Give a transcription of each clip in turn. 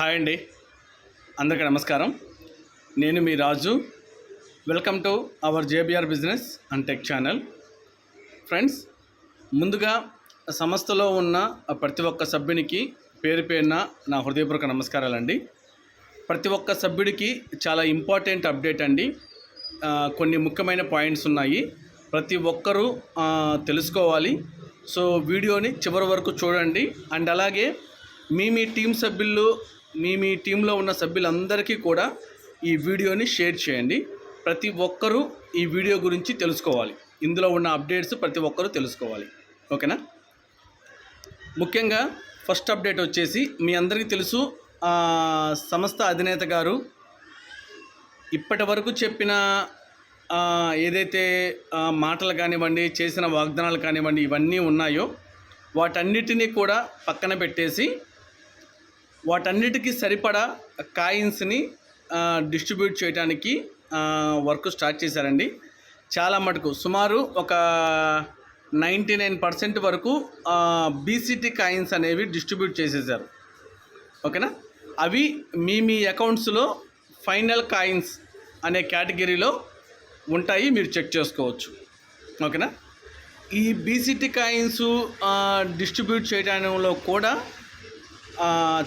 Hi అండి, అందరికీ నమస్కారం. నేను మీ Raju. Welcome to our JBR business and tech channel. Friends, ముందుగా సంస్థలో ఉన్న ప్రతి ఒక్క సభ్యునికి పేరు పేరున నా హృదయపూర్వక నమస్కారాలండి. ప్రతి ఒక్క సభ్యుడికి చాలా ఇంపార్టెంట్ అప్డేట్ అండి. కొన్ని ముఖ్యమైన పాయింట్స్ ఉన్నాయి, ప్రతి ఒక్కరూ తెలుసుకోవాలి. సో వీడియోని చివరి వరకు చూడండి. అండ్ అలాగే మీ టీం సభ్యులు, మీ టీంలో ఉన్న సభ్యులందరికీ కూడా ఈ వీడియోని షేర్ చేయండి. ప్రతి ఒక్కరూ ఈ వీడియో గురించి తెలుసుకోవాలి. ఇందులో ఉన్న అప్డేట్స్ ప్రతి ఒక్కరూ తెలుసుకోవాలి. ఓకేనా? ముఖ్యంగా ఫస్ట్ అప్డేట్ వచ్చేసి, మీ అందరికీ తెలుసు, సంస్థ అధినేత గారు ఇప్పటి వరకు చెప్పిన ఏదైతే మాటలు కానివ్వండి, చేసిన వాగ్దానాలు కానివ్వండి, ఇవన్నీ ఉన్నాయో వాటన్నిటినీ కూడా పక్కన పెట్టేసి వాటన్నిటికీ సరిపడా కాయిన్స్ని డిస్ట్రిబ్యూట్ చేయడానికి వర్క్ స్టార్ట్ చేశారండి. చాలా మటుకు సుమారు ఒక 99% వరకు బీసీటీ కాయిన్స్ అనేవి డిస్ట్రిబ్యూట్ చేసేసారు. ఓకేనా? అవి మీ అకౌంట్స్లో ఫైనల్ కాయిన్స్ అనే కేటగిరీలో ఉంటాయి, మీరు చెక్ చేసుకోవచ్చు. ఓకేనా? ఈ బీసీటీ కాయిన్స్ డిస్ట్రిబ్యూట్ చేయడంలో కూడా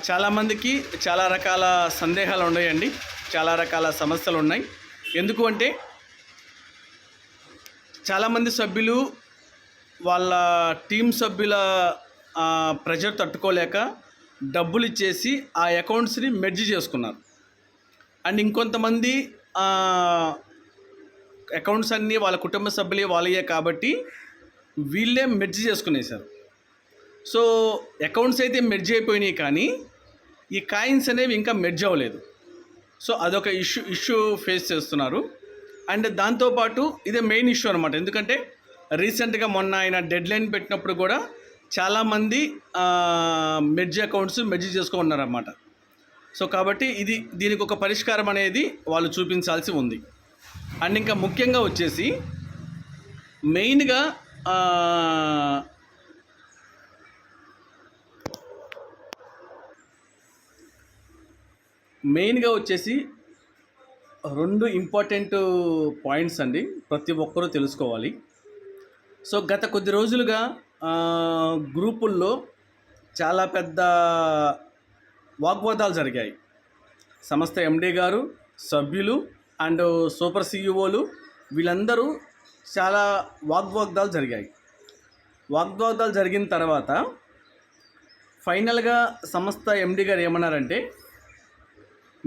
చాలామందికి చాలా రకాల సందేహాలు ఉన్నాయండి, చాలా రకాల సమస్యలు ఉన్నాయి. ఎందుకు అంటే, చాలామంది సభ్యులు వాళ్ళ టీం సభ్యుల ప్రెషర్ తట్టుకోలేక డబ్బులు ఇచ్చేసి ఆ అకౌంట్స్ని మెర్జ్ చేసుకున్నారు. అండ్ ఇంకొంతమంది అకౌంట్స్ అన్నీ వాళ్ళ కుటుంబ సభ్యులే వాళ్ళయ్యే కాబట్టి వీళ్ళే మెర్జ్ చేసుకునేసారు. సో అకౌంట్స్ అయితే మెర్జ్ అయిపోయినాయి, కానీ ఈ కాయిన్స్ అనేవి ఇంకా మెర్జ్ అవ్వలేదు. సో అదొక ఇష్యూ ఫేస్ చేస్తున్నారు. అండ్ దాంతోపాటు ఇదే మెయిన్ ఇష్యూ అనమాట. ఎందుకంటే రీసెంట్గా మొన్న ఆయన డెడ్ లైన్ పెట్టినప్పుడు కూడా చాలామంది మెర్జ్ అకౌంట్స్ మెర్జ్ చేసుకున్నారన్నమాట. సో కాబట్టి దీనికి ఒక పరిష్కారం అనేది వాళ్ళు చూపించాల్సి ఉంది. అండ్ ఇంకా ముఖ్యంగా వచ్చేసి మెయిన్గా వచ్చేసి 2 ఇంపార్టెంట్ పాయింట్స్ అండి, ప్రతి ఒక్కరూ తెలుసుకోవాలి. సో గత కొద్ది రోజులుగా గ్రూపుల్లో చాలా పెద్ద వాగ్వాదాలు జరిగాయి. సంస్థ ఎండి గారు, సభ్యులు అండ్ సూపర్ సిఇఓలు వీళ్ళందరూ చాలా వాగ్వాదాలు జరిగాయి. వాగ్వాదాలు జరిగిన తర్వాత ఫైనల్గా సంస్థ ఎండి గారు ఏమన్నారంటే,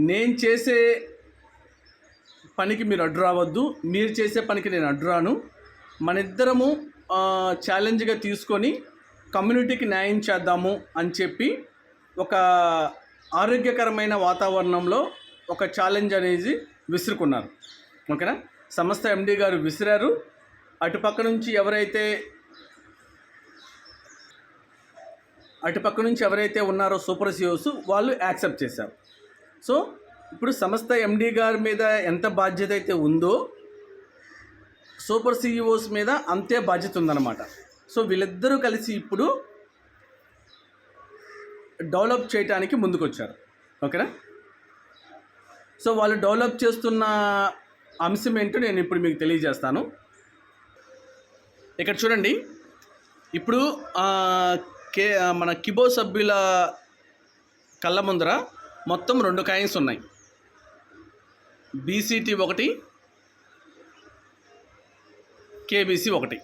నేను చేసే పనికి మీరు అడ్డు రావద్దు, మీరు చేసే పనికి నేను అడ్డు రాను, మన ఇద్దరము ఛాలెంజ్గా తీసుకొని కమ్యూనిటీకి న్యాయం చేద్దాము అని చెప్పి ఒక ఆరోగ్యకరమైన వాతావరణంలో ఒక ఛాలెంజ్ అనేది విసురుకున్నారు. ఓకేనా? సంస్థ ఎండి గారు విసిరారు. అటుపక్క నుంచి ఎవరైతే ఉన్నారో సూపర్ సిఇఓస్ వాళ్ళు యాక్సెప్ట్ చేశారు. సో ఇప్పుడు సంస్థ ఎండి గారి మీద ఎంత బాధ్యత అయితే ఉందో సూపర్ సిఇఓస్ మీద అంతే బాధ్యత ఉందన్నమాట. సో వీళ్ళిద్దరూ కలిసి ఇప్పుడు డెవలప్ చేయడానికి ముందుకొచ్చారు. ఓకేనా? సో వాళ్ళు డెవలప్ చేస్తున్న అంశం ఏంటో నేను ఇప్పుడు మీకు తెలియజేస్తాను. ఇక్కడ చూడండి, ఇప్పుడు మన కిబో సభ్యుల కళ్ళ ముందర మొత్తం 2 కాయిన్స్ ఉన్నాయి. BCT 1, KBC 1.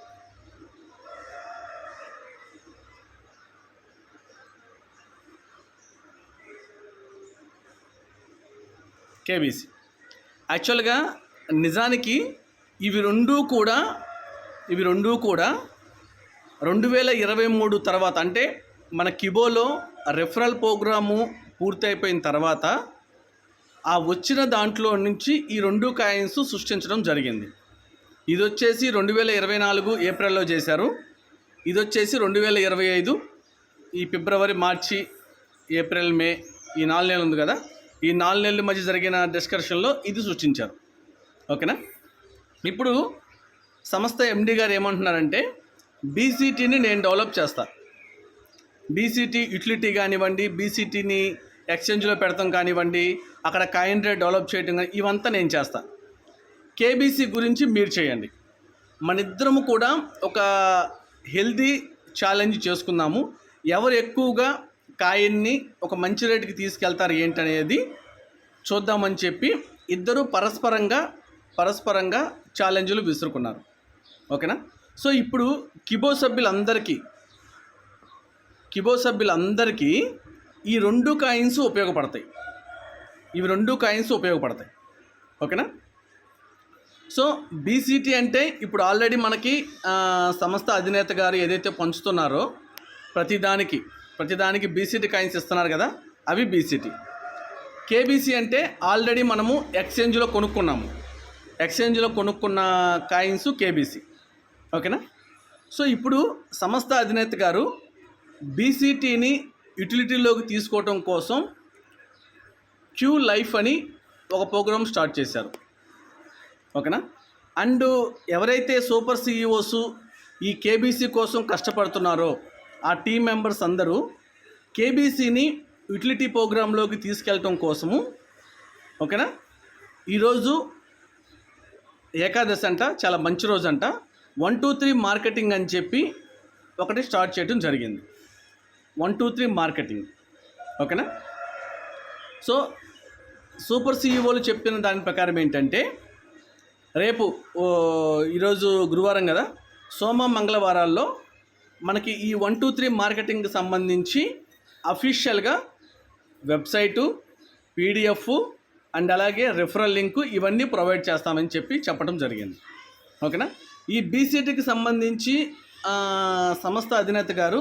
కేబీసీ యాక్చువల్గా నిజానికి ఇవి రెండు కూడా 2023 తర్వాత, అంటే మన కిబోలో రెఫరల్ ప్రోగ్రాము పూర్తయిపోయిన తర్వాత ఆ వచ్చిన దాంట్లో నుంచి ఈ 2 కాయిన్స్ సృష్టించడం జరిగింది. ఇది వచ్చేసి 2024 ఏప్రిల్లో చేశారు. ఇది వచ్చేసి 2025 ఈ ఫిబ్రవరి, మార్చి, ఏప్రిల్, మే, ఈ 4 నెలలు ఉంది కదా, ఈ 4 నెలల మధ్య జరిగిన డిస్కషన్లో ఇది సృష్టించారు. ఓకేనా? ఇప్పుడు సంస్థ ఎండి గారు ఏమంటున్నారంటే, బీసీటీని నేను డెవలప్ చేస్తాను, బీసీటీ యూటిలిటీ కానివ్వండి, బీసీటీని ఎక్స్చేంజ్లో పెడతాం కానివ్వండి, అక్కడ కాయిన్ రేట్ డెవలప్ చేయడం కానీ ఇవంతా నేను చేస్తాను. కేబీసీ గురించి మీరు చేయండి. మన ఇద్దరము కూడా ఒక హెల్దీ ఛాలెంజ్ చేసుకుందాము. ఎవరు ఎక్కువగా కాయిన్ని ఒక మంచి రేటుకి తీసుకెళ్తారు ఏంటనేది చూద్దామని చెప్పి ఇద్దరు పరస్పరంగా ఛాలెంజ్లు విసురుకున్నారు. ఓకేనా? సో ఇప్పుడు కిబో సభ్యులందరికీ ఈ 2 కాయిన్స్ ఉపయోగపడతాయి. ఇవి 2 కాయిన్స్ ఉపయోగపడతాయి. ఓకేనా? సో బీసీటీ అంటే ఇప్పుడు ఆల్రెడీ మనకి సంస్థ అధినేత గారు ఏదైతే పంచుతున్నారో ప్రతిదానికి బీసీటీ కాయిన్స్ ఇస్తున్నారు కదా, అవి బీసీటీ. కేబీసీ అంటే ఆల్రెడీ మనము ఎక్స్చేంజ్లో కొనుక్కున్న కాయిన్స్ కేబీసీ. ఓకేనా? సో ఇప్పుడు సంస్థ అధినేత గారు బీసీటీని యూటిలిటీలోకి తీసుకోవటం కోసం క్యూ లైఫ్ అని ఒక ప్రోగ్రామ్ స్టార్ట్ చేశారు. ఓకేనా? అండ్ ఎవరైతే సూపర్ సిఇఓస్ ఈ కేబీసీ కోసం కష్టపడుతున్నారో ఆ టీం మెంబర్స్ అందరూ కేబీసీని యూటిలిటీ ప్రోగ్రాంలోకి తీసుకెళ్ళటం కోసము, ఓకేనా, ఈరోజు ఏకాదశి అంట, చాలా మంచి రోజు అంట, 123 మార్కెటింగ్ అని చెప్పి ఒకటి స్టార్ట్ చేయడం జరిగింది. 123 మార్కెటింగ్. ఓకేనా? సో సూపర్ సిఇఓలు చెప్పిన దాని ప్రకారం ఏంటంటే, రేపు ఈరోజు గురువారం కదా, సోమ మంగళవారాల్లో మనకి ఈ 123 మార్కెటింగ్కి సంబంధించి అఫీషియల్గా వెబ్సైటు, పీడిఎఫ్ అండ్ అలాగే రెఫరల్ లింకు ఇవన్నీ ప్రొవైడ్ చేస్తామని చెప్పడం జరిగింది. ఓకేనా? ఈ బీసీటీకి సంబంధించి సంస్థ అధినేత గారు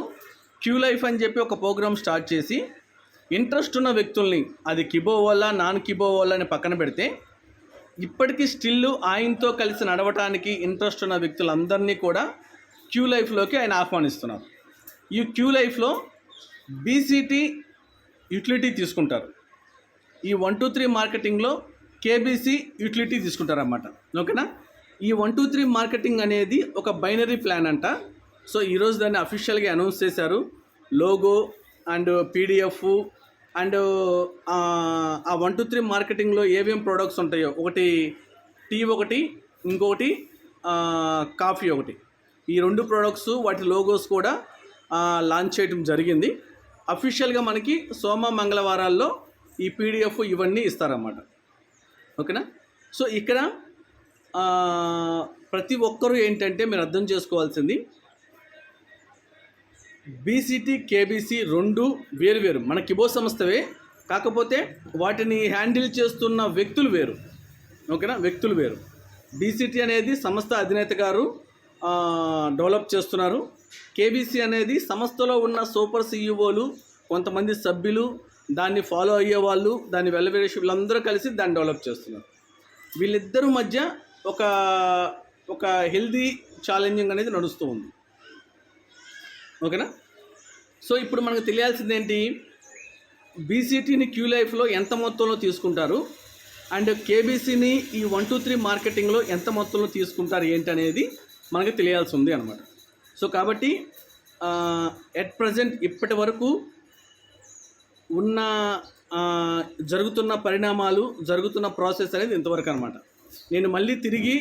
క్యూ లైఫ్ అని చెప్పి ఒక ప్రోగ్రామ్ స్టార్ట్ చేసి ఇంట్రెస్ట్ ఉన్న వ్యక్తుల్ని, అది కిబో వల్ల నాన్ కిబో వల్ల అని పక్కన పెడితే, ఇప్పటికీ స్టిల్ ఆయనతో కలిసి నడవటానికి ఇంట్రెస్ట్ ఉన్న వ్యక్తులందరినీ కూడా క్యూ లైఫ్లోకి ఆయన ఆహ్వానిస్తున్నారు. ఈ క్యూ లైఫ్లో బీసీటీ యూటిలిటీ తీసుకుంటారు. ఈ 123 మార్కెటింగ్లో కేబీసీ యూటిలిటీ తీసుకుంటారన్నమాట. ఓకేనా? ఈ 123 మార్కెటింగ్ అనేది ఒక బైనరీ ప్లాన్ అంట. సో ఈరోజు దాన్ని అఫీషియల్గా అనౌన్స్ చేశారు. లోగో అండ్ పీడిఎఫ్ అండ్ ఆ 123 మార్కెటింగ్లో ఏమేమి ప్రోడక్ట్స్ ఉంటాయో, ఒకటి టీ, ఒకటి ఇంకొకటి కాఫీ ఒకటి, ఈ 2 ప్రోడక్ట్స్ వాటి లోగోస్ కూడా లాంచ్ చేయడం జరిగింది. అఫీషియల్గా మనకి సోమ మంగళవారాల్లో ఈ పీడిఎఫ్ ఇవన్నీ ఇస్తారన్నమాట. ఓకేనా? సో ఇక్కడ ప్రతి ఒక్కరూ ఏంటంటే మీరు అర్థం చేసుకోవాల్సింది, బీసీటీ కేబీసీ 2 వేరు. మన కిబో సంస్థవే, కాకపోతే వాటిని హ్యాండిల్ చేస్తున్న వ్యక్తులు వేరు. ఓకేనా? వ్యక్తులు వేరు. బీసీటీ అనేది సంస్థ అధినేత గారు డెవలప్ చేస్తున్నారు. కేబీసీ అనేది సంస్థలో ఉన్న సూపర్ సిఇఓలు, కొంతమంది సభ్యులు, దాన్ని ఫాలో అయ్యేవాళ్ళు, దాన్ని వెల్వేరేసి వీళ్ళందరూ కలిసి దాన్ని డెవలప్ చేస్తున్నారు. వీళ్ళిద్దరూ మధ్య ఒక హెల్దీ ఛాలెంజింగ్ అనేది నడుస్తూ ఉంది. ఓకేనా? సో ఇప్పుడు మనకు తెలియాల్సింది ఏంటి, బీసీటీని క్యూ లైఫ్లో ఎంత మొత్తంలో తీసుకుంటారు అండ్ కేబీసీని ఈ 123 మార్కెటింగ్లో ఎంత మొత్తంలో తీసుకుంటారు ఏంటనేది మనకు తెలియాల్సి ఉంది అనమాట. సో కాబట్టి ఎట్ ప్రజెంట్ ఇప్పటి వరకు ఉన్న జరుగుతున్న పరిణామాలు, జరుగుతున్న ప్రాసెస్ అనేది ఇంతవరకు అనమాట. నేను మళ్ళీ తిరిగి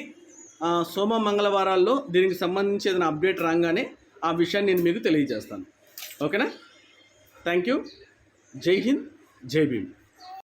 సోమ మంగళవారాల్లో దీనికి సంబంధించి ఏదైనా అప్డేట్ రాగానే ఆ విషయాన్ని నేను మీకు తెలియజేస్తాను. ఓకేనా? Thank you. జై హింద్, జై భీమ్.